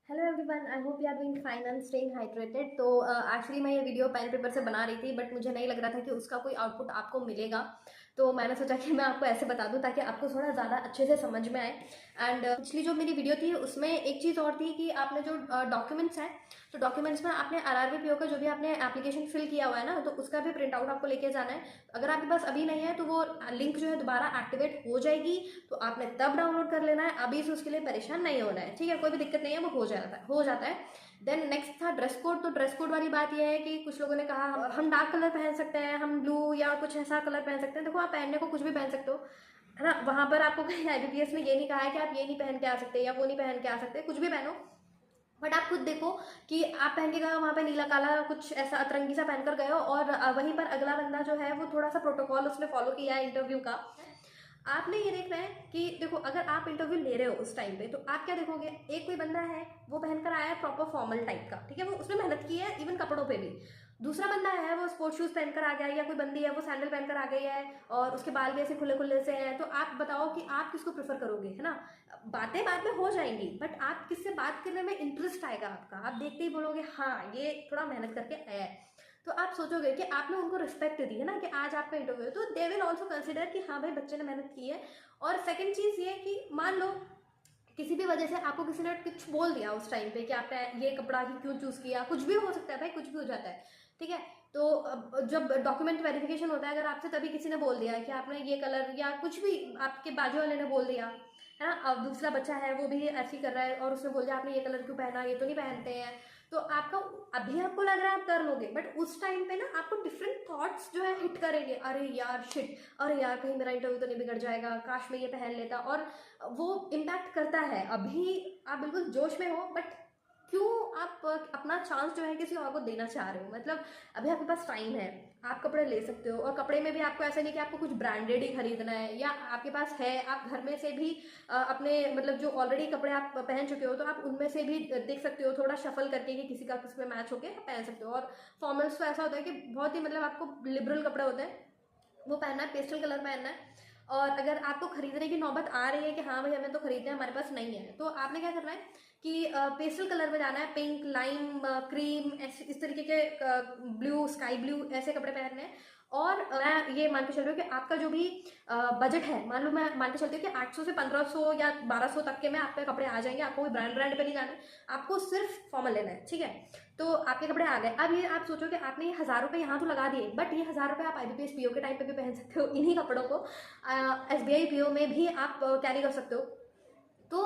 Hello everyone, I hope you are doing fine and staying hydrated. तो actually मैं ये video pen paper से बना रही थी, बट मुझे नहीं लग रहा था कि उसका कोई आउटपुट आपको मिलेगा। तो मैंने सोचा कि मैं आपको ऐसे बता दूं ताकि आपको थोड़ा ज़्यादा अच्छे से समझ में आए। एंड पिछली जो मेरी वीडियो थी उसमें एक चीज़ और थी कि आपने जो डॉक्यूमेंट्स हैं, तो डॉक्यूमेंट्स में आपने आरआरबी का जो भी आपने एप्लीकेशन फिल किया हुआ है ना, तो उसका भी प्रिंट आउट आपको लेके जाना है। अगर आपके पास अभी नहीं है तो वो लिंक जो है दोबारा एक्टिवेट हो जाएगी, तो आपने तब डाउनलोड कर लेना है। अभी से उसके लिए परेशान नहीं होना है, ठीक है? कोई भी दिक्कत नहीं है, वो हो जाता है। देन नेक्स्ट था ड्रेस कोड। तो ड्रेस कोड वाली बात यह है कि कुछ लोगों ने कहा हम डार्क कलर पहन सकते हैं, हम ब्लू या कुछ ऐसा कलर पहन सकते हैं। देखो, आप पहनने को कुछ भी पहन सकते हो, है ना। वहां पर आपको कहीं आईबीपीएस में ये नहीं कहा है कि आप ये नहीं पहन के आ सकते या वो नहीं पहन के आ सकते, कुछ भी पहनो। बट आप खुद देखो कि आप पहन के गए हो वहाँ पे नीला काला कुछ ऐसा अतरंगी सा पहनकर गए हो, और वहीं पर अगला बंदा जो है वो थोड़ा सा प्रोटोकॉल उसने फॉलो किया है इंटरव्यू का। आपने ये देखना है कि देखो, अगर आप इंटरव्यू ले रहे हो उस टाइम पे, तो आप क्या देखोगे? एक कोई बंदा है वो पहनकर आया है प्रॉपर फॉर्मल टाइप का, ठीक है, वो उसने मेहनत की है इवन कपड़ों पे भी। दूसरा बंदा है वो स्पोर्ट्स शूज पहनकर आ गया, या कोई बंदी है वो सैंडल पहनकर आ गई है और उसके बाल भी ऐसे खुले खुले से हैं। तो आप बताओ कि आप किसको प्रेफर करोगे, है ना। बातें बाद में हो जाएंगी, बट आप किससे बात करने में इंटरेस्ट आएगा आपका, आप देखते ही बोलोगे हाँ ये थोड़ा मेहनत करके आया है। तो आप सोचोगे कि आपने उनको रिस्पेक्ट दी है ना, कि आज आपका इंटरव्यू है, तो दे विल ऑल्सो कंसिडर कि हाँ भाई बच्चे ने मेहनत की है। और सेकंड चीज़ ये कि मान लो किसी भी वजह से आपको किसी ने कुछ बोल दिया उस टाइम पे कि आपने ये कपड़ा ही क्यों चूज किया, कुछ भी हो सकता है भाई, कुछ भी हो जाता है, ठीक है। तो जब डॉक्यूमेंट वेरिफिकेशन होता है, अगर आपसे तभी किसी ने बोल दिया कि आपने ये कलर या कुछ भी, आपके बाजू वाले ने बोल दिया, है ना। अब दूसरा बच्चा है वो भी ऐसे ही कर रहा है और उसने बोल दिया आपने ये कलर क्यों पहना, ये तो नहीं पहनते हैं। तो आपका अभी आपको लग रहा है आप कर लोगे, बट उस टाइम पे ना आपको डिफरेंट थॉट्स जो है हिट करेंगे। अरे यार शिट, अरे यार कहीं मेरा इंटरव्यू तो नहीं बिगड़ जाएगा, काश मैं ये पहन लेता। और वो इम्पैक्ट करता है। अभी आप बिल्कुल जोश में हो, बट क्यों आप अपना चांस जो है किसी और को देना चाह रहे हो? मतलब अभी आपके पास टाइम है, आप कपड़े ले सकते हो। और कपड़े में भी आपको ऐसा नहीं कि आपको कुछ ब्रांडेड ही खरीदना है, या आपके पास है आप घर में से भी अपने मतलब जो ऑलरेडी कपड़े आप पहन चुके हो, तो आप उनमें से भी देख सकते हो थोड़ा शफल करके कि किसी का किस में मैच होके आप पहन सकते हो। और फॉर्मल्स तो ऐसा होता है कि बहुत ही मतलब आपको लिबरल कपड़े होते हैं, वो पहनना है, पेस्टल कलर पहनना है। और अगर आपको खरीदने की नौबत आ रही है कि हाँ भाई हमें तो खरीदना है, हमारे पास नहीं है, तो आपने क्या करना है कि पेस्टल कलर में जाना है, पिंक, लाइम, क्रीम, ऐसे इस तरीके के, ब्लू, स्काई ब्लू, ऐसे कपड़े पहनने हैं। और मैं ये मान के चल रही हूँ कि आपका जो भी बजट है, मान लो मैं मान के चलती हूँ कि 800 से 1500 या 1200 तक के में आपके कपड़े आ जाएंगे। आपको कोई ब्रांड ब्रांड पे नहीं जाना है, आपको सिर्फ फॉर्मल लेना है, ठीक है। तो आपके कपड़े आ गए। अब ये आप सोचो कि आपने ये 1000 रुपये यहाँ तो लगा दिए, बट ये 1000 रुपये आप आईबीपीएस पीओ के टाइम पे भी पहन सकते हो इन्हीं कपड़ों को। एसबीआई पीओ में भी आप कैरी कर सकते हो। तो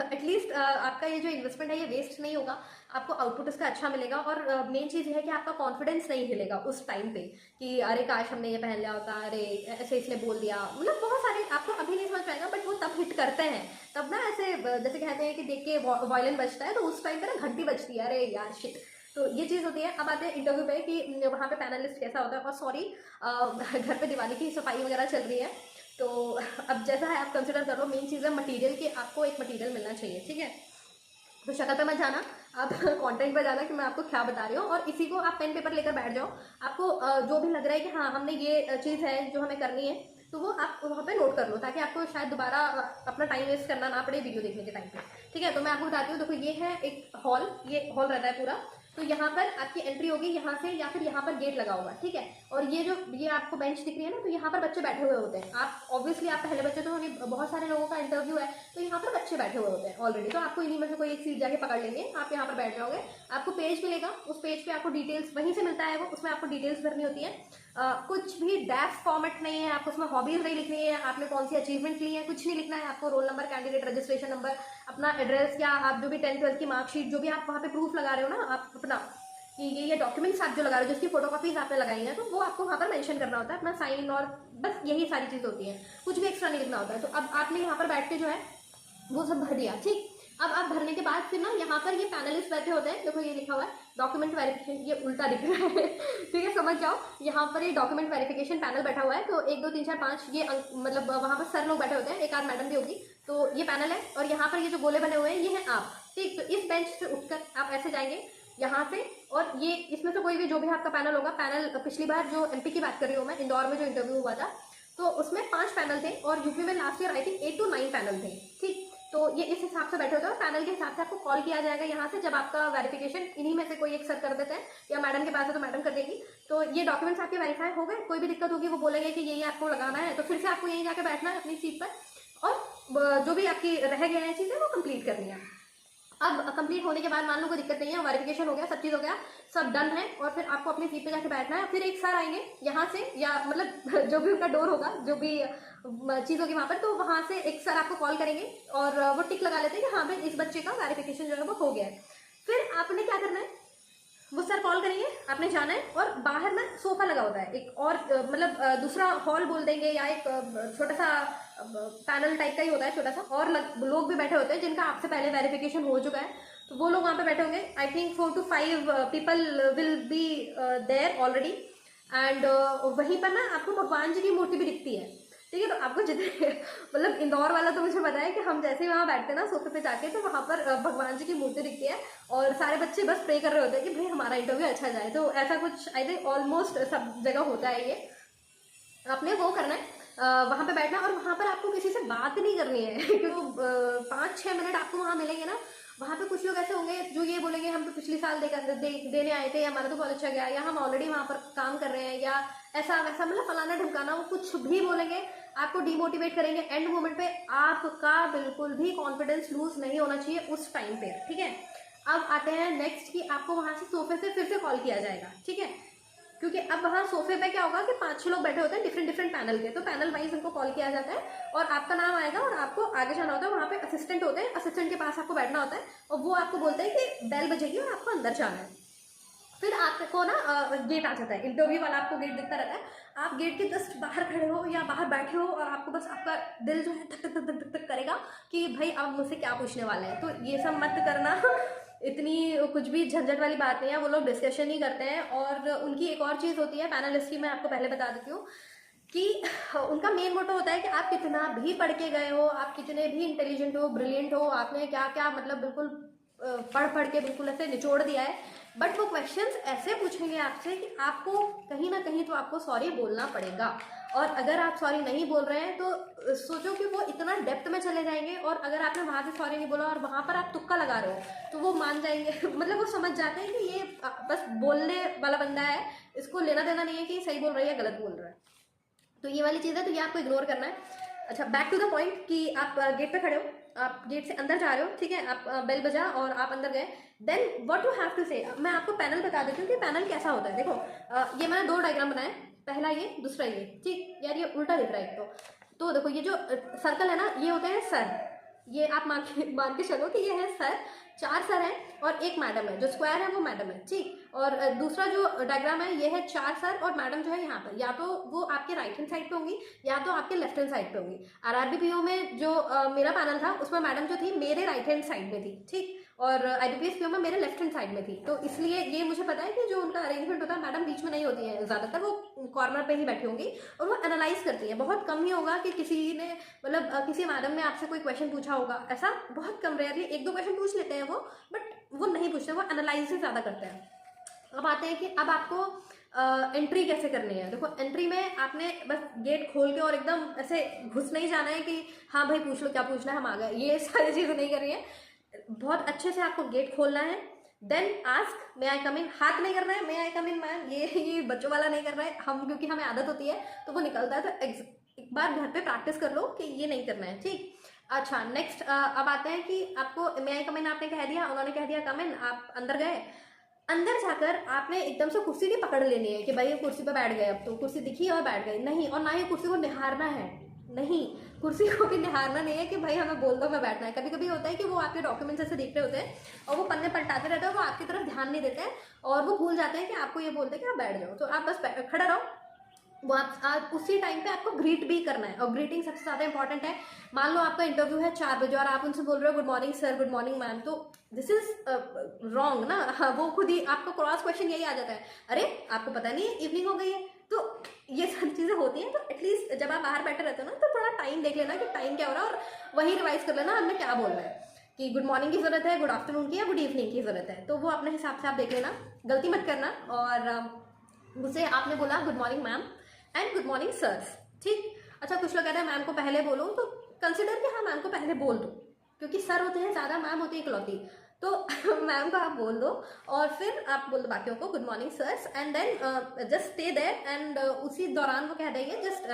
एटलीस्ट आपका ये जो इन्वेस्टमेंट है ये वेस्ट नहीं होगा, आपको आउटपुट इसका अच्छा मिलेगा। और मेन चीज़ ये है कि आपका कॉन्फिडेंस नहीं हिलेगा उस टाइम पे कि अरे काश हमने ये पहन लिया होता, अरे ऐसे इसने बोल दिया। मतलब बहुत सारे आपको अभी नहीं समझ पाएगा, बट वो तब हिट करते हैं। तब ना ऐसे जैसे कहते हैं कि देख के वॉयलिन बजता है, तो उस टाइम पे ना घंटी बजती है, अरे यार शिट। तो ये चीज़ होती है। अब आते हैं इंटरव्यू पे कि वहाँ पे पैनलिस्ट कैसा होता है। और सॉरी, घर पे दिवाली की सफाई वगैरह चल रही है, तो अब जैसा है आप कंसिडर कर लो। मेन चीज़ है मटेरियल, कि आपको एक मटेरियल मिलना चाहिए, ठीक है। तो शक्ल पे मत जाना, आप कंटेंट पे जाना कि मैं आपको क्या बता रही हूँ, और इसी को आप पेन पेपर लेकर बैठ जाओ। आपको जो भी लग रहा है कि हाँ हमने ये चीज़ है जो हमें करनी है, तो वो आप वहाँ पे नोट कर लो, ताकि आपको शायद दोबारा अपना टाइम वेस्ट करना ना पड़े वीडियो देखने के टाइम पे, ठीक है। तो मैं आपको बताती हूँ, देखो ये है एक हॉल, ये हॉल रहता है पूरा। तो यहाँ पर आपकी एंट्री होगी यहाँ से, या फिर यहाँ पर गेट लगा होगा, ठीक है। और ये जो ये आपको बेंच दिख रही है ना, तो यहाँ पर बच्चे बैठे हुए होते हैं। आप ऑब्वियसली आप पहले बच्चे, तो बहुत सारे लोगों का इंटरव्यू है, तो यहाँ पर बच्चे बैठे हुए होते हैं ऑलरेडी। तो आपको इन्हीं में से कोई एक सीट जाके पकड़ लेंगे, आप यहाँ पर बैठ जाओगे। आपको पेज मिलेगा, उस पेज पे आपको डिटेल्स वहीं से मिलता है वो, उसमें आपको डिटेल्स भरनी होती है। कुछ भी डैफ फॉर्मेट नहीं है, आपको उसमें हॉबीज नहीं लिखनी है, आपने कौन सी अचीवमेंट ली है, कुछ नहीं लिखना है। आपको roll number, candidate registration number, अपना एड्रेस, या आप जो भी 10th-12th की मार्कशीट, जो भी आप वहाँ पे प्रूफ लगा रहे हो ना, आप अपना कि ये डॉक्यूमेंट्स आप जो लगा रहे हो, जिसकी फोटोकॉपीज आपने लगाई है, तो वो आपको वहाँ पर मेंशन करना होता है, अपना साइन, और बस यही सारी चीज़ होती है, कुछ भी एक्स्ट्रा नहीं लिखना होता है। तो अब आपने यहाँ पर बैठ के जो है वो सब भर दिया, ठीक। अब आप भरने के बाद फिर ना यहाँ पर ये पैनलिस्ट बैठे होते हैं। देखो ये लिखा हुआ है डॉक्यूमेंट वेरिफिकेशन, ये उल्टा दिख रहा है ठीक है, समझ जाओ। यहाँ पर ये डॉक्यूमेंट वेरिफिकेशन पैनल बैठा हुआ है। तो 1 2 3 4 5 ये मतलब वहाँ पर सर लोग बैठे होते हैं, एक आध मैडम भी होगी। तो ये पैनल है, और यहाँ पर ये जो गोले बने हुए हैं ये हैं आप, ठीक। तो इस बेंच से उठकर आप ऐसे जाएंगे यहाँ से, और ये इसमें से कोई भी जो भी आपका पैनल होगा, पैनल पिछली बार जो एमपी की बात कर रही हूँ मैं, इंदौर में जो इंटरव्यू हुआ था, तो उसमें 5 पैनल थे, और यूपी में last year I think 8 to 9 panel थे, ठीक। तो ये इस हिसाब से बैठे होते हैं और पैनल के हिसाब से आपको कॉल किया जाएगा यहाँ से, जब आपका वेरिफिकेशन इन्हीं में से कोई एक सर कर देते हैं, या मैडम के पास है तो मैडम कर देगी। तो ये डॉक्यूमेंट्स आपके वेरीफाई हो गए, कोई भी दिक्कत होगी वो बोलेंगे कि यही आपको लगाना है, तो फिर से आपको यहीं जाकर बैठना है अपनी सीट पर, और जो भी आपकी रह गए हैं चीज़ें वो कंप्लीट करनी है। अब कंप्लीट होने के बाद मान लो कोई दिक्कत नहीं है, वेरिफिकेशन हो गया, सब चीज़ हो गया, सब डन है, और फिर आपको अपनी सीट पे जाके बैठना है। फिर एक सर आएंगे यहाँ से, या मतलब जो भी उनका डोर होगा, जो भी चीज़ होगी वहाँ पर, तो वहाँ से एक सर आपको कॉल करेंगे और वो टिक लगा लेते हैं कि हाँ भाई इस बच्चे का वेरिफिकेशन जो है वो हो गया है। फिर आपने क्या करना है, वो सर कॉल करेंगे, आपने जाना है, और बाहर ना सोफा लगा होता है एक, और मतलब दूसरा हॉल बोल देंगे, या एक छोटा सा पैनल टाइप का ही होता है छोटा सा, और लोग भी बैठे होते हैं जिनका आपसे पहले वेरिफिकेशन हो चुका है, तो वो लोग वहाँ पे बैठे होंगे। I think 4 to 5 people will be there already, and वहीं पर ना आपको भगवान जी की मूर्ति भी दिखती है, ठीक है। तो आपको जितने मतलब इंदौर वाला तो मुझे पता है कि हम जैसे ही वहाँ बैठते हैं ना सोफे पे जाके, तो वहाँ पर भगवान जी की मूर्ति दिखती है, और सारे बच्चे बस प्रे कर रहे होते हैं कि भाई हमारा इंटरव्यू अच्छा जाए। तो ऐसा कुछ आई थिंक ऑलमोस्ट सब जगह होता है ये। आपने वो करना है, वहाँ पे बैठना, और वहाँ पर आपको किसी से बात नहीं करनी है क्योंकि 5-6 मिनट आपको वहाँ मिलेंगे ना, वहाँ पे कुछ लोग ऐसे होंगे जो ये बोलेंगे हम तो पिछले साल देने आए थे, हमारा तो बहुत अच्छा गया, या हम ऑलरेडी वहाँ पर काम कर रहे हैं, या ऐसा वैसा, मतलब फलाना ढमकाना, वो कुछ भी बोलेंगे, आपको डिमोटिवेट करेंगे। एंड मोमेंट पे आपका बिल्कुल भी कॉन्फिडेंस लूज नहीं होना चाहिए उस टाइम पे, ठीक है। अब आते हैं नेक्स्ट कि आपको वहाँ से सोफे से फिर से कॉल किया जाएगा, ठीक है, क्योंकि अब वहाँ सोफे पे क्या होगा कि 5-6 लोग बैठे होते हैं डिफरेंट पैनल के, तो पैनल वाइज उनको कॉल किया जाता है और आपका नाम आएगा और आपको आगे जाना होता है। वहाँ पे असिस्टेंट होते हैं, असिस्टेंट के पास आपको बैठना होता है, और वो आपको बोलते हैं कि बेल बजेगी और आपको अंदर जाना है। फिर आपको ना गेट आ जाता है, इंटरव्यू वाला आपको गेट दिखता रहता है, आप गेट के जस्ट बाहर खड़े हो या बाहर बैठे हो, और आपको बस आपका दिल जो है धक धक धक धक धक करेगा कि भाई अब मुझसे क्या पूछने वाले हैं। तो ये सब मत करना इतनी कुछ भी झंझट वाली बात नहीं है, वो लोग डिस्कशन ही करते हैं। और उनकी एक और चीज़ होती है पैनलिस्ट की, मैं आपको पहले बता देती हूँ कि उनका मेन मोटो होता है कि आप कितना भी पढ़ के गए हो, आप कितने भी इंटेलिजेंट हो, ब्रिलियंट हो, आपने क्या क्या मतलब बिल्कुल पढ़ के बिल्कुल ऐसे निचोड़ दिया है, बट वो क्वेश्चंस ऐसे पूछेंगे आपसे कि आपको कहीं ना कहीं तो आपको सॉरी बोलना पड़ेगा। और अगर आप सॉरी नहीं बोल रहे हैं तो सोचो कि वो इतना डेप्थ में चले जाएंगे, और अगर आपने वहाँ से सॉरी नहीं बोला और वहाँ पर आप तुक्का लगा रहे हो तो वो मान जाएंगे मतलब वो समझ जाते हैं कि ये बस बोलने वाला बंदा है, इसको लेना देना नहीं है कि सही बोल रहा है या गलत बोल रहा है। तो ये वाली चीज़ है, तो ये आपको इग्नोर करना है। अच्छा, बैक टू द पॉइंट कि आप गेट पे खड़े हो, आप गेट से अंदर जा रहे हो, ठीक है, आप बेल बजा और आप अंदर गए, then what you have to say. मैं आपको पैनल बता देती हूँ कि पैनल कैसा होता है। देखो ये मैंने 2 डायग्राम बनाए, पहला ये दूसरा ये, ठीक यार ये उल्टा दिख रहा है एक तो देखो ये जो सर्कल है ना ये होते हैं सर, ये आप मान के चलो कि ये है सर, 4 सर हैं और 1 मैडम है, जो स्क्वायर है वो मैडम है, ठीक। और दूसरा जो डायग्राम है ये है 4 सर और मैडम जो है यहाँ पर, या तो वो आपके राइट हैंड साइड पे होंगी या तो आपके लेफ्ट हैंड साइड पे होंगी। आरआरबी में जो मेरा पैनल था उसमें मैडम जो थी मेरे राइट हैंड साइड में थी, ठीक, और IBPS में मेरे लेफ्ट हैंड साइड में थी। तो इसलिए ये मुझे पता है कि जो उनका अरेंजमेंट होता है मैडम बीच में नहीं होती है ज़्यादातर, वो कॉर्नर पे ही बैठी होंगी और वो एनालाइज करती है। बहुत कम ही होगा कि किसी ने मतलब किसी मैडम ने आपसे कोई क्वेश्चन पूछा होगा, ऐसा बहुत कम, रेयरली 1-2 क्वेश्चन पूछ लेते हैं वो, बट वो नहीं पूछते, वो एनालाइज ही ज़्यादा करते हैं। अब आते हैं कि अब आपको एंट्री कैसे करनी है। देखो एंट्री में आपने बस गेट खोल के और एकदम ऐसे घुस नहीं जाना है कि हाँ भाई पूछ लो क्या पूछना है हम आ गए, ये सारी चीज़ें नहीं करनी है। बहुत अच्छे से आपको गेट खोलना है, देन आस्क मे आई कम इन, हाथ नहीं करना है मे आई कम इन मैम, ये बच्चों वाला नहीं करना है हम, क्योंकि हमें आदत होती है तो वो निकलता है। तो एक बार घर पे प्रैक्टिस कर लो कि ये नहीं करना है, ठीक। अच्छा नेक्स्ट अब आते हैं कि आपको मे आई कम इन आपने कह दिया, उन्होंने कह दिया कम इन, आप अंदर गए, अंदर जाकर आपने एकदम से कुर्सी की पकड़ लेनी है कि भाई ये कुर्सी पे बैठ गए, अब तो कुर्सी दिखी और बैठ गई नहीं, और ना ही कुर्सी को निहारना है, नहीं कुर्सी को भी निहारना नहीं है कि भाई हमें बोल दो मैं बैठना है। कभी कभी होता है कि वो आपके डॉक्यूमेंट्स ऐसे देख रहे होते हैं और वो पन्ने पलटाते रहते हैं, वो आपकी तरफ ध्यान नहीं देते हैं और वो भूल जाते हैं कि आपको ये बोलते हैं कि आप बैठ जाओ, तो आप बस खड़े रहो। वो आप उसी टाइम पे आपको ग्रीट भी करना है, और ग्रीटिंग सबसे ज़्यादा इंपॉर्टेंट है। मान लो आपका इंटरव्यू है 4 बजे और आप उनसे बोल रहे हो good morning sir, good morning ma'am, तो दिस इज रॉन्ग ना। हाँ, वो खुद ही आपको क्रॉस क्वेश्चन यही आ जाता है, अरे आपको पता नहीं है इवनिंग हो गई है। तो ये सारी चीज़ें होती हैं, तो एटलीस्ट जब आप बाहर बैठे रहते हो ना तो थोड़ा टाइम देख लेना कि टाइम क्या हो रहा है, और वही रिवाइज कर लेना हमने क्या बोलना है, कि गुड मॉर्निंग की ज़रूरत है, गुड आफ्टरनून की या गुड इवनिंग की ज़रूरत है, तो वो अपने हिसाब से आप देख लेना, गलती मत करना। और मुझसे आपने बोला good morning ma'am and good morning sir, ठीक। अच्छा कुछ लोग कहते हैं मैम को पहले बोलो, तो कंसिडर कि हाँ मैम को पहले बोल दो, क्योंकि सर होते हैं ज़्यादा, मैम होती है इकलौती। तो मैम को आप बोल दो और फिर आप बोल दो बाकियों को good morning sirs, and then just stay there, and उसी दौरान वो कह देंगे जस्ट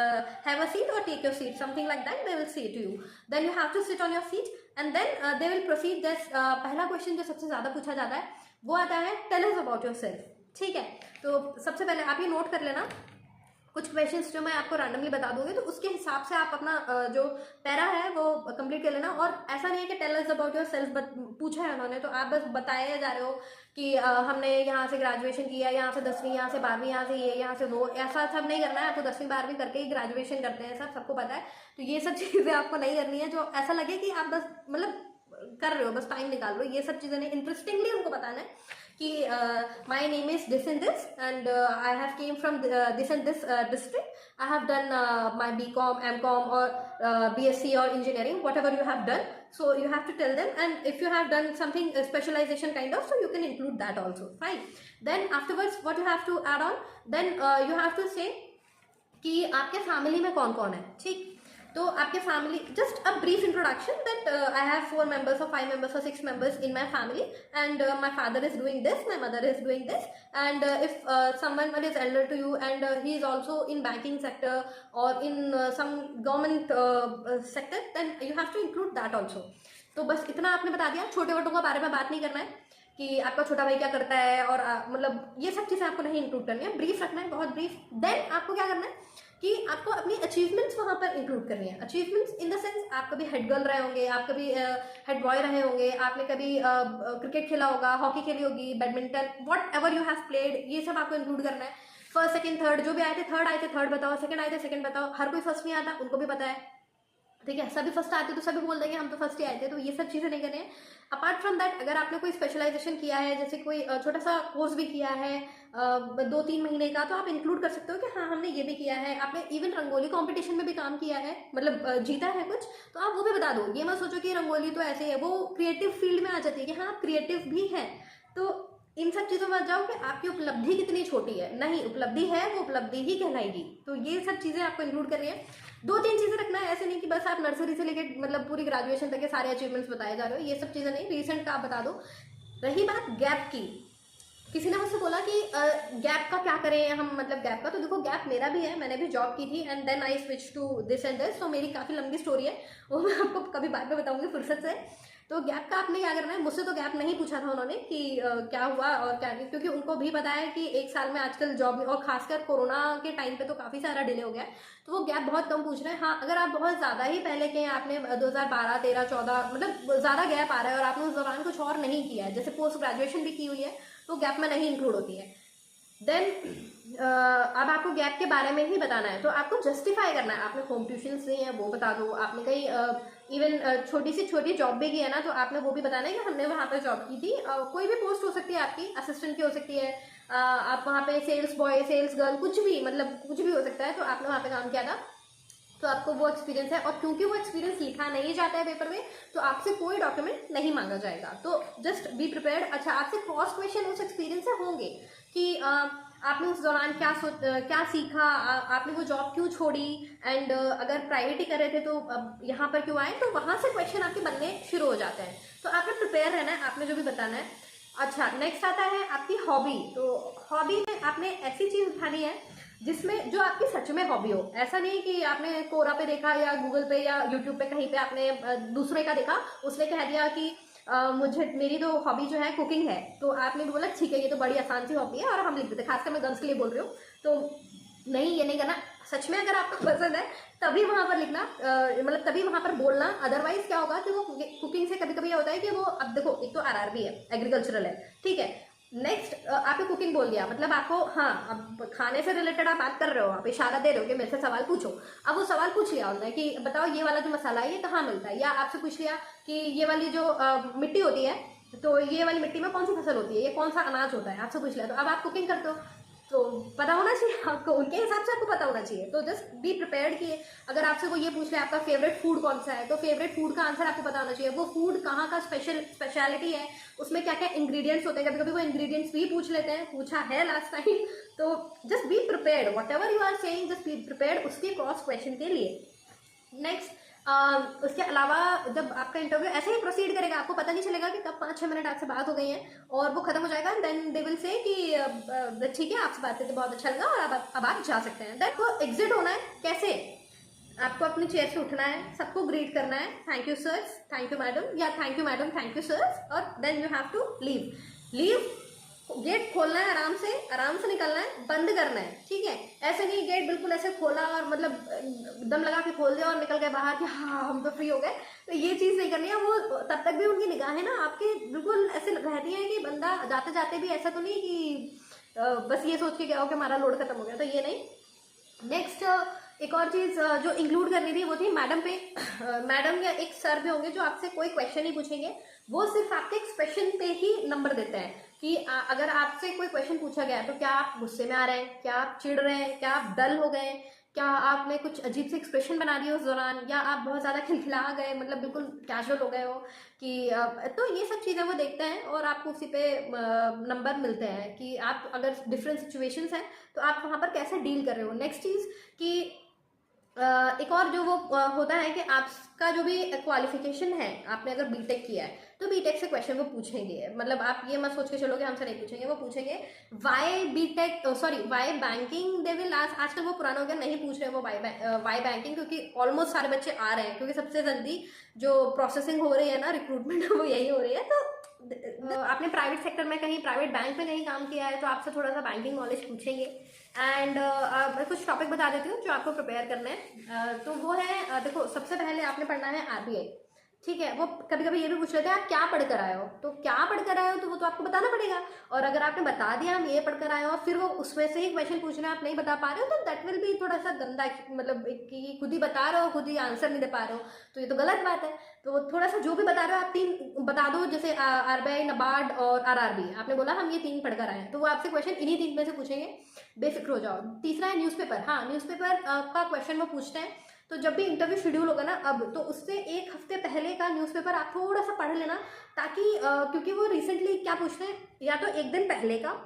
हैव अ सीट और take your seat, something like that, they will say to you, then you have to sit on your seat, and then they will proceed. Just पहला question जो सबसे ज़्यादा पूछा जाता है वो आता है tell us about yourself. ठीक है, तो सबसे पहले आप ये नोट कर लेना, कुछ क्वेश्चंस जो मैं आपको रैंडमली बता दूंगी, तो उसके हिसाब से आप अपना जो पैरा है वो कंप्लीट कर लेना। और ऐसा नहीं है कि tell us about yourself पूछा है उन्होंने तो आप बस बताए जा रहे हो कि हमने यहाँ से ग्रेजुएशन किया, यहाँ से 10वीं, यहाँ से 12वीं, यहाँ से ये, यहाँ से वो, ऐसा सब नहीं करना है आपको। 10वीं 12वीं करके ही ग्रेजुएशन करते हैं, सबको पता है। तो ये सब चीज़ें आपको नहीं करनी है जो ऐसा लगे कि आप बस मतलब कर रहे हो, बस टाइम निकाल रहे हो। ये सब चीज़ें नहीं, इंटरेस्टिंगली उनको बताना है कि my name is this and this, and I have came from this and this district, I have done my BCom, MCom or BSc or engineering, whatever you have done. So you have to tell them, and if you have done something specialization kind of, so you can include that also, fine. Then afterwards what you have to add on, then you have to say कि आपके family में कौन कौन है। ठीक, तो आपके family, just a brief introduction that I have 4 members or 5 members or 6 members in my family, and my father is doing this, my mother is doing this, and if someone is elder to you and he is also in banking sector or in some government sector, then you have to include that also. तो बस इतना आपने बता दिया, छोटे बड़ों के बारे में बात नहीं करना है कि आपका छोटा भाई क्या करता है, और मतलब ये सब चीज़ें आपको नहीं इंक्लूड करनी है, ब्रीफ रखना है, बहुत ब्रीफ। देन आपको क्या करना है कि आपको अपनी अचीवमेंट्स वहाँ पर इंक्लूड करनी है। अचीवमेंट्स इन द सेंस, आप कभी हेड गर्ल रहे होंगे, आप कभी हेड बॉय रहे होंगे, आपने कभी क्रिकेट खेला होगा, हॉकी खेली होगी, badminton, what ever you have played, ये सब आपको इंक्लूड करना है। फर्स्ट सेकंड थर्ड, जो भी आए थे, थर्ड आए थे थर्ड बताओ, सेकंड आए थे सेकंड बताओ। हर कोई फर्स्ट नहीं आता, उनको भी पता है, ठीक है। सभी फर्स्ट आते तो सभी बोल देंगे हम तो फर्स्ट ही आए थे, तो ये सब चीज़ें नहीं करनी है। अपार्ट फ्रॉम दैट, अगर आपने कोई स्पेशलाइजेशन किया है, जैसे कोई छोटा सा कोर्स भी किया है 2-3 महीने का, तो आप इंक्लूड कर सकते हो कि हाँ हमने ये भी किया है। आपने इवन रंगोली कंपटीशन में भी काम किया है, मतलब जीता है कुछ, तो आप वो भी बता दो। ये मत सोचो कि रंगोली तो ऐसे है, वो क्रिएटिव फील्ड में आ जाती है कि हाँ आप क्रिएटिव भी हैं। तो इन सब चीज़ों में जाओ कि आपकी उपलब्धि कितनी छोटी है, नहीं, उपलब्धि है वो उपलब्धि ही कहलाएगी। तो ये सब चीज़ें आपको इंक्लूड कर रही है। 2-3 चीज़ें रखना है, ऐसे नहीं कि बस आप नर्सरी से लेकर मतलब पूरी ग्रेजुएशन तक के सारे अचीवमेंट्स बताए जा रहे हो, ये सब चीज़ें नहीं, रिसेंट का आप बता दो। रही बात गैप की, किसी ने मुझसे बोला कि गैप का क्या करें हम, मतलब गैप का, तो देखो गैप मेरा भी है, मैंने भी जॉब की थी and then I switch to this and this, तो मेरी काफ़ी लंबी स्टोरी है, वो मैं आपको कभी बाद में बताऊंगी फुर्सत से। तो गैप का आपने क्या करना है, मुझसे तो गैप नहीं पूछा था उन्होंने कि क्या हुआ और क्या नहीं, क्योंकि उनको भी पता है कि 1 साल में आजकल जॉब में, और खासकर कोरोना के टाइम पे तो काफ़ी सारा डिले हो गया है, तो वो गैप बहुत कम पूछ रहे हैं। हाँ, अगर आप बहुत ज़्यादा ही पहले के, आपने 2012, 13, 14 मतलब ज़्यादा गैप आ रहा है और आपने उस दौरान कुछ और नहीं किया है, जैसे पोस्ट ग्रेजुएशन भी की हुई है, तो गैप में नहीं इंक्लूड होती है। देन अब आपको गैप के बारे में ही बताना है, तो आपको जस्टिफाई करना है। आपने होम ट्यूशन ली है वो बता दो, आपने कहीं इवन छोटी से छोटी जॉब भी की है ना, तो आपने वो भी बताना है कि हमने वहाँ पर जॉब की थी। कोई भी पोस्ट हो सकती है आपकी, असिस्टेंट की हो सकती है, आप वहाँ पे सेल्स बॉय, सेल्स गर्ल, कुछ भी, मतलब कुछ भी हो सकता है, तो आपने वहाँ पे काम किया था, तो आपको वो एक्सपीरियंस है। और क्योंकि वो एक्सपीरियंस लिखा नहीं जाता है पेपर में, तो आपसे कोई डॉक्यूमेंट नहीं मांगा जाएगा, तो जस्ट बी प्रिपेयर्ड। अच्छा, आपसे क्रॉस क्वेश्चन उस एक्सपीरियंस से होंगे कि आपने उस दौरान क्या सीखा, आपने वो जॉब क्यों छोड़ी, एंड अगर प्राइवेट ही कर रहे थे तो यहाँ पर क्यों आए, तो वहाँ से क्वेश्चन आपके बनने शुरू हो जाते हैं। तो आपने प्रिपेयर रहना है, आपने जो भी बताना है। अच्छा, नेक्स्ट आता है आपकी हॉबी। तो हॉबी में आपने ऐसी चीज़ उठानी है जिसमें जो आपकी सच में हॉबी हो। ऐसा नहीं कि आपने कोरा पे देखा या गूगल पे या यूट्यूब पे कहीं पे आपने दूसरे का देखा, उसने कह दिया कि मेरी तो हॉबी जो है कुकिंग है, तो आपने भी बोला ठीक है ये तो बड़ी आसान सी हॉबी है और हम लिख देते, खासकर मैं गर्ल्स के लिए बोल रही हूँ। तो नहीं, ये नहीं करना। सच में अगर आपको पसंद है तभी वहाँ पर लिखना, मतलब तभी वहाँ पर बोलना। अदरवाइज क्या होगा कि वो कुकिंग से कभी कभी होता है कि वो, अब देखो एक तो आरआरबी है, एग्रीकल्चरल है, ठीक है, नेक्स्ट आपने कुकिंग बोल दिया, मतलब आपको, हाँ अब खाने से रिलेटेड आप बात कर रहे हो, आप इशारा दे रहे हो कि मेरे से सवाल पूछो। अब वो सवाल पूछ लिया उन्होंने कि बताओ ये वाला जो मसाला है ये कहाँ मिलता है, या आपसे पूछ लिया कि ये वाली जो मिट्टी होती है, तो ये वाली मिट्टी में कौन सी फसल होती है, ये कौन सा अनाज होता है, आपसे पूछ लिया। तो अब आप कुकिंग करते हो तो पता होना चाहिए आपको, उनके हिसाब से आपको पता होना चाहिए। तो जस्ट बी प्रिपेयर्ड कि अगर आपसे कोई ये पूछ ले आपका फेवरेट फूड कौन सा है, तो फेवरेट फूड का आंसर आपको पता होना चाहिए। वो फूड कहाँ का स्पेशलिटी है, उसमें क्या क्या इंग्रेडिएंट्स होते हैं, कभी कभी वो इंग्रेडिएंट्स भी पूछ लेते हैं, पूछा है लास्ट टाइम। तो just be prepared, whatever you are saying, just be prepared उसके क्रॉस क्वेश्चन के लिए। नेक्स्ट उसके अलावा जब आपका इंटरव्यू ऐसे ही प्रोसीड करेगा, आपको पता नहीं चलेगा कि कब 5-6 मिनट आपसे बात हो गई है और वो खत्म हो जाएगा। देन दे विल से कि ठीक है, आपसे बात करके बहुत अच्छा लगा और अब आप जा सकते हैं। दैट को एग्जिट होना है कैसे? आपको अपनी चेयर से उठना है, सबको ग्रीट करना है, thank you sir, thank you madam, या thank you madam, thank you sir, और then you have to leave. Gate खोलना है, आराम से निकलना है, बंद करना है, ठीक है। ऐसे नहीं गेट बिल्कुल ऐसे खोला और मतलब दम लगा के खोल दिया और निकल गए बाहर कि हाँ हम तो फ्री हो गए, तो ये चीज़ नहीं करनी है। वो तब तक भी उनकी निगाहें ना आपके बिल्कुल ऐसे रहती हैं कि बंदा जाते जाते भी ऐसा तो नहीं कि बस ये सोच के गया हो कि हमारा लोड खत्म हो गया, तो ये नहीं। नेक्स्ट एक और चीज़ जो इंक्लूड करनी थी वो थी मैडम पे। मैडम या एक सर भी होंगे जो आपसे कोई क्वेश्चन नहीं पूछेंगे, वो सिर्फ आपके एक्सप्रेशन पे ही नंबर देते हैं कि अगर आपसे कोई क्वेश्चन पूछा गया है तो क्या आप गुस्से में आ रहे हैं, क्या आप चिढ़ रहे हैं, क्या आप डल हो गए, क्या आपने कुछ अजीब से एक्सप्रेशन बना दिए उस दौरान, या आप बहुत ज़्यादा खिलखिला गए, मतलब बिल्कुल कैजुअल हो गए हो कि तो ये सब चीज़ें वो देखते हैं और आपको उसी पे नंबर मिलते हैं कि आप अगर डिफरेंट सिचुएशंस हैं तो आप वहाँ पर कैसे डील कर रहे हो। नेक्स्ट चीज़ कि एक और जो वो होता है कि आपका जो भी क्वालिफिकेशन है, आपने अगर बीटेक किया है तो बीटेक से क्वेश्चन वो पूछेंगे। मतलब आप ये मत सोच के चलो कि हमसे नहीं पूछेंगे, वो पूछेंगे why BTech, sorry why banking, they will ask. आजकल वो पुराना हो गया, नहीं पूछ रहे वो वाई बैंकिंग, क्योंकि ऑलमोस्ट सारे बच्चे आ रहे हैं, क्योंकि सबसे जल्दी जो प्रोसेसिंग हो रही है ना रिक्रूटमेंट वो यही हो रही है। तो आपने प्राइवेट सेक्टर में कहीं प्राइवेट बैंक में कहीं काम किया है तो आपसे थोड़ा सा बैंकिंग नॉलेज पूछेंगे। एंड मैं कुछ टॉपिक बता देती हूँ जो आपको प्रिपेयर करने हैं। तो वो है देखो, सबसे पहले आपने पढ़ना है आरबीआई, ठीक है। वो कभी कभी ये भी पूछ लेते हैं आप क्या पढ़कर आए हो, तो क्या पढ़कर आए हो तो वो तो आपको बताना पड़ेगा। और अगर आपने बता दिया हम ये पढ़कर आए हो और फिर वो उसमें से ही क्वेश्चन पूछना आप नहीं बता पा रहे हो, तो दैट विल भी थोड़ा सा गंदा, मतलब कि खुद ही बता रहे हो खुद ही आंसर नहीं दे पा रहे हो, तो ये तो गलत बात है। तो थोड़ा सा जो भी बता रहे हो आप 3 बता दो, जैसे आरबीआई, नाबार्ड और आरआरबी। आपने बोला हम ये 3 पढ़कर आए हैं, तो वो आपसे क्वेश्चन इन्हीं 3 में से पूछेंगे, बेफिक्र हो जाओ। तीसरा है न्यूज़पेपर। हाँ, न्यूज़पेपर का क्वेश्चन वो पूछते हैं, तो जब भी इंटरव्यू शेड्यूल होगा ना अब, तो उससे 1 हफ्ते पहले का न्यूज़पेपर आप थोड़ा सा पढ़ लेना, ताकि क्योंकि वो रिसेंटली क्या पूछते हैं, या तो 1 दिन पहले का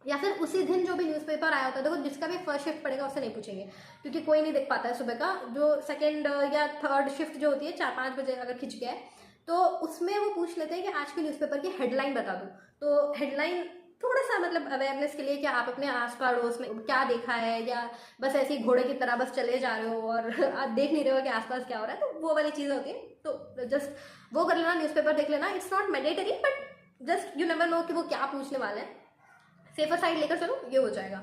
या फिर उसी दिन जो भी न्यूज़पेपर आया होता है। देखो जिसका भी फर्स्ट शिफ्ट पड़ेगा उससे नहीं पूछेंगे, क्योंकि कोई नहीं देख पाता है सुबह का। जो सेकेंड या थर्ड शिफ्ट जो होती है 4-5 बजे अगर खिंच गया है, तो उसमें वो पूछ लेते हैं कि आज के न्यूज़पेपर की हेडलाइन बता दो। तो हेडलाइन थोड़ा सा मतलब अवेयरनेस के लिए कि आप अपने आस पड़ोस में क्या देखा है, या बस ऐसे ही घोड़े की तरह बस चले जा रहे हो और आप देख नहीं रहे हो कि आसपास क्या हो रहा है, तो वो वाली चीज़ होती है। तो जस्ट वो कर लेना, न्यूज़पेपर देख लेना। It's not mandatory, but just you never know कि वो क्या पूछने वाले हैं, सेफर साइड लेकर चलो, ये हो जाएगा।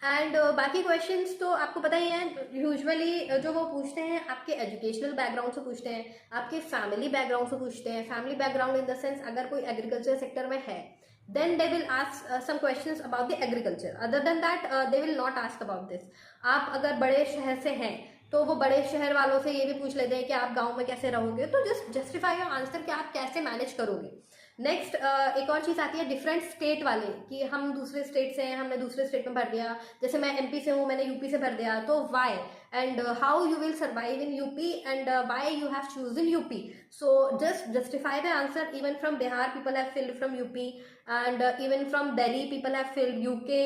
एंड बाकी क्वेश्चंस तो आपको पता ही है, यूजुअली जो वो पूछते हैं आपके एजुकेशनल बैकग्राउंड से पूछते हैं, आपके फैमिली बैकग्राउंड से पूछते हैं। Family background in the sense अगर कोई एग्रीकल्चर सेक्टर में है, then they will ask some questions about the agriculture. Other than that they will not ask about this. आप अगर बड़े शहर से हैं तो वो बड़े शहर वालों से ये भी पूछ लेते हैं कि आप गांव में कैसे रहोगे, तो जस्ट जस्टिफाई योर आंसर कि आप कैसे मैनेज करोगे। नेक्स्ट एक और चीज़ आती है डिफरेंट स्टेट वाले, कि हम दूसरे स्टेट से हैं, हमने दूसरे स्टेट में भर दिया। जैसे मैं एमपी से हूँ, मैंने यूपी से भर दिया, तो why and how you will survive in UP and why you have chosen UP. So just justify the answer. Even from Bihar people have filled from UP, and even from Delhi people have filled, UK,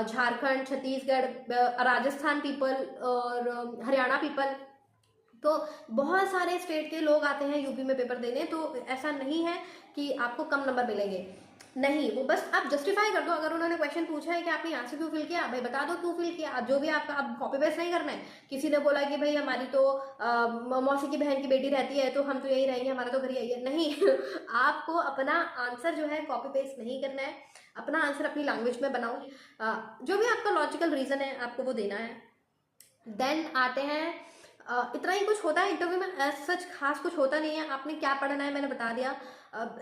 Jharkhand, Chhattisgarh, Rajasthan people और Haryana people. तो बहुत सारे state के लोग आते हैं UP में paper देने, तो ऐसा नहीं है कि आपको कम नंबर मिलेंगे, नहीं। वो बस आप जस्टिफाई कर दो। अगर उन्होंने क्वेश्चन पूछा है कि आपने यहाँ से क्यों फिल किया, भाई बता दो क्यों फिल किया। आप जो भी आपका, आप कॉपी पेस्ट नहीं करना है। किसी ने बोला कि भाई हमारी तो मौसी की बहन की बेटी रहती है तो हम तो यही रहेंगे, हमारा तो घर यही है, नहीं। आपको अपना आंसर जो है कॉपी पेस्ट नहीं करना है, अपना आंसर अपनी लैंग्वेज में बनाओ। जो भी आपका लॉजिकल रीजन है आपको वो देना है। देन आते हैं इतना ही कुछ होता है इंटरव्यू में, सच खास कुछ होता नहीं है। आपने क्या पढ़ना है मैंने बता दिया।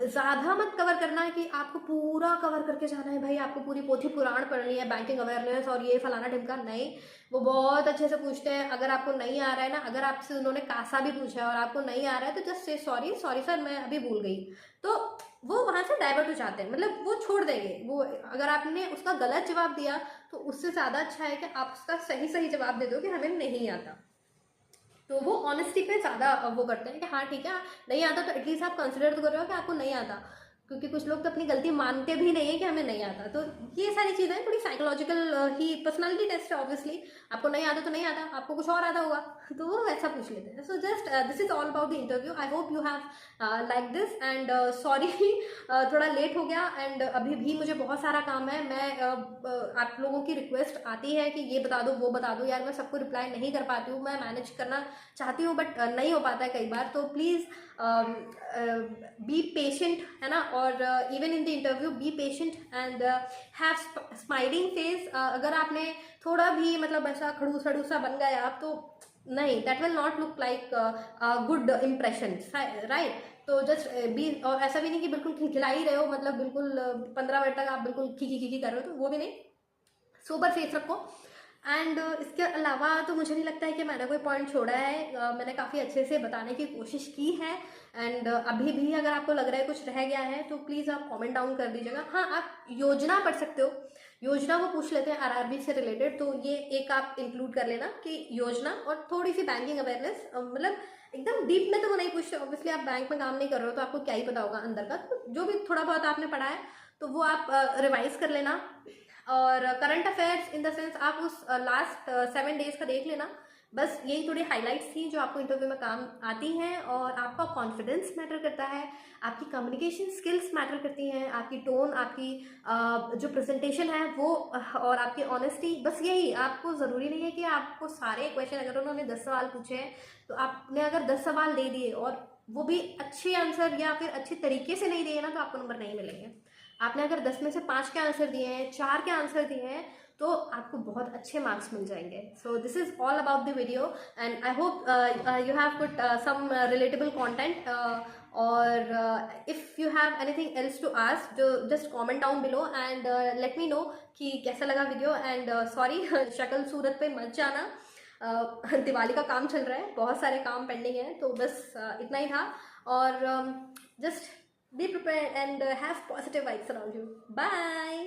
ज़्यादा मत कवर करना है कि आपको पूरा कवर करके जाना है, भाई आपको पूरी पोथी पुराण पढ़नी है, बैंकिंग अवेयरनेस और ये फलाना ढिमका, नहीं। वो बहुत अच्छे से पूछते हैं। अगर आपको नहीं आ रहा है ना, अगर आपसे उन्होंने कासा भी पूछा है और आपको नहीं आ रहा है, तो जस्ट से सॉरी सर मैं अभी भूल गई, तो वो वहाँ से डाइवर्ट हो जाते हैं, मतलब वो छोड़ देंगे। वो अगर आपने उसका गलत जवाब दिया तो उससे ज़्यादा अच्छा है कि आप उसका सही जवाब दे दो कि हमें नहीं आता। तो वो ऑनेस्टी पे ज़्यादा वो करते हैं कि हाँ ठीक है नहीं आता, तो एटलीस्ट आप कंसिडर तो कर रहे हो कि आपको नहीं आता। क्योंकि कुछ लोग तो अपनी गलती मानते भी नहीं है कि हमें नहीं आता। तो ये सारी चीज़ें थोड़ी साइकोलॉजिकल ही पर्सनालिटी टेस्ट है। ऑब्वियसली आपको नहीं आता तो नहीं आता, आपको कुछ और आता होगा तो वो वैसा पूछ लेते हैं। So just this is all about the interview. I hope you have like this and sorry थोड़ा लेट हो गया एंड अभी भी मुझे बहुत सारा काम है। मैं आप लोगों की रिक्वेस्ट आती है कि ये बता दो वो बता दो, यार मैं सबको रिप्लाई नहीं कर पाती हूँ। मैं मैनेज करना चाहती हूँ बट नहीं हो पाता है कई बार। तो प्लीज़ बी पेशेंट, है ना। और even in the interview be patient and have smiling face. अगर आपने थोड़ा भी मतलब ऐसा खड़ूस खड़ूसा बन गए आप तो नहीं, that will not look like good impression, right. तो जस्ट बी, और ऐसा भी नहीं कि बिल्कुल खिलखिला ही रहे हो, मतलब बिल्कुल 15 मिनट तक आप बिल्कुल खी खी कर रहे हो, तो वो भी नहीं। सोबर फेस रखो। एंड इसके अलावा तो मुझे नहीं लगता है कि मैंने कोई पॉइंट छोड़ा है। मैंने काफ़ी अच्छे से बताने की कोशिश की है एंड अभी भी अगर आपको लग रहा है कुछ रह गया है तो प्लीज़ आप कमेंट डाउन कर दीजिएगा। हाँ, आप योजना पढ़ सकते हो, योजना को पूछ लेते हैं आरआरबी से रिलेटेड, तो ये एक आप इंक्लूड कर लेना कि योजना और थोड़ी सी बैंकिंग अवेयरनेस। मतलब एकदम डीप में तो वो नहीं पूछते, ऑब्वियसली आप बैंक में काम नहीं कर रहे हो तो आपको क्या ही पता होगा अंदर का। तो जो भी थोड़ा बहुत आपने पढ़ा है तो वो आप रिवाइज कर लेना। और current affairs in the sense आप उस लास्ट 7 डेज का देख लेना। बस यही थोड़ी हाइलाइट्स थी जो आपको इंटरव्यू में काम आती हैं। और आपका कॉन्फिडेंस मैटर करता है, आपकी कम्युनिकेशन स्किल्स मैटर करती हैं, आपकी टोन, आपकी जो प्रेजेंटेशन है वो, और आपकी ऑनेस्टी। बस यही, आपको ज़रूरी नहीं है कि आपको सारे क्वेश्चन, अगर उन्होंने 10 सवाल पूछे हैं तो आपने अगर 10 सवाल दे दिए और वो भी अच्छे आंसर या फिर अच्छे तरीके से नहीं दिए ना तो आपको नंबर नहीं मिलेंगे। आपने अगर 10 में से 5 के आंसर दिए हैं, 4 के आंसर दिए हैं तो आपको बहुत अच्छे मार्क्स मिल जाएंगे। So this is all about the video and I hope you have put some relatable content. और if you have anything else to ask, जो just comment down below and let me know कि कैसा लगा video. And sorry शक्ल सूरत पे मत जाना, दिवाली का काम चल रहा है, बहुत सारे काम पेंडिंग है, तो बस इतना ही था। और just be prepared and have positive vibes around you. Bye.